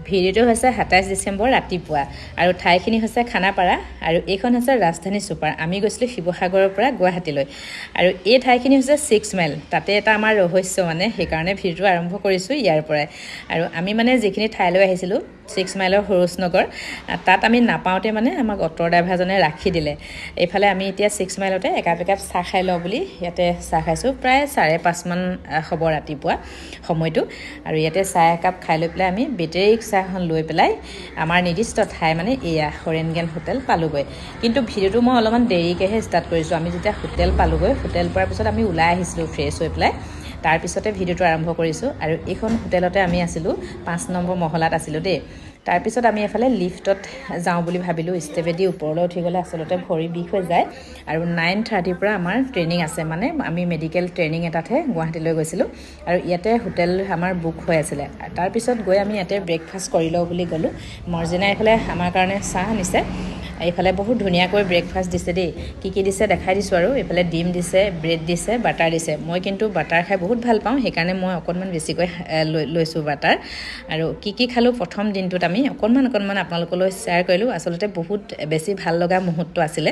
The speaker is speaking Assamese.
ভিডিঅ'টো হৈছে 27 ডিচেম্বৰ ৰাতিপুৱা আৰু ঠাইখিনি হৈছে খানাপাৰা আৰু এইখন হৈছে ৰাজধানী ছুপাৰ। আমি গৈছিলোঁ শিৱসাগৰৰ পৰা গুৱাহাটীলৈ আৰু এই ঠাইখিনি হৈছে 6 মাইল। তাতে এটা আমাৰ ৰহস্য মানে সেইকাৰণে ভিডিঅ'টো আৰম্ভ কৰিছোঁ ইয়াৰ পৰাই। আৰু আমি মানে যিখিনি ঠাইলৈ আহিছিলোঁ 6 মাইলৰ সৰোজ নগৰ, তাত আমি নাপাওঁতে মানে আমাক অ'টো ড্ৰাইভাৰজনে ৰাখি দিলে। এইফালে আমি এতিয়া 6 মাইলতে একাপ চাহ খাই লওঁ বুলি ইয়াতে চাহ খাইছোঁ। প্ৰায় 5:30 মান হ'ব ৰাতিপুৱা সময়টো আৰু ইয়াতে চাহ একাপ খাই লৈ পেলাই আমি বেটেৰী ৰিক্সাখন লৈ পেলাই আমাৰ নিৰ্দিষ্ট ঠাই মানে এয়া হৰেণগেন হোটেল পালোগৈ। কিন্তু ভিডিঅ'টো মই অলপমান দেৰিকৈহে ষ্টাৰ্ট কৰিছোঁ। আমি যেতিয়া হোটেল পালোগৈ, হোটেল পোৱাৰ পিছত আমি ওলাই আহিছিলোঁ ফ্ৰেছ হৈ পেলাই, তাৰপিছতে ভিডিঅ'টো আৰম্ভ কৰিছোঁ। আৰু এইখন হোটেলতে আমি আছিলোঁ, 5 নম্বৰ মহলাত আছিলোঁ দেই। তাৰপিছত আমি এফালে লিফ্টত যাওঁ বুলি ভাবিলোঁ। ষ্টেপেদি ওপৰলৈ উঠি গ'লে আচলতে ভৰি বিষ হৈ যায় আৰু 9:30 পৰা আমাৰ ট্ৰেইনিং আছে, মানে আমি মেডিকেল ট্ৰেইনিং এটাতহে গুৱাহাটীলৈ গৈছিলোঁ আৰু ইয়াতে হোটেল আমাৰ বুক হৈ আছিলে। তাৰপিছত গৈ আমি ইয়াতে ব্ৰেকফাষ্ট কৰি লওঁ বুলি গ'লোঁ। মৰ্জিনা এইফালে আমাৰ কাৰণে চাহ আনিছে। এইফালে বহুত ধুনীয়াকৈ ব্ৰেকফাষ্ট দিছে দেই। কি দিছে দেখাই দিছোঁ আৰু এইফালে ডিম দিছে, ব্ৰেড দিছে, বাটাৰ দিছে। মই কিন্তু বাটাৰ খাই বহুত ভাল পাওঁ, সেইকাৰণে মই অকণমান বেছিকৈ লৈছোঁ বাটাৰ। আৰু কি খালোঁ প্ৰথম দিনটোত আমি অকণমান আপোনালোকলৈ শ্বেয়াৰ কৰিলোঁ। আচলতে বহুত বেছি ভাল লগা মুহূৰ্ত আছিলে।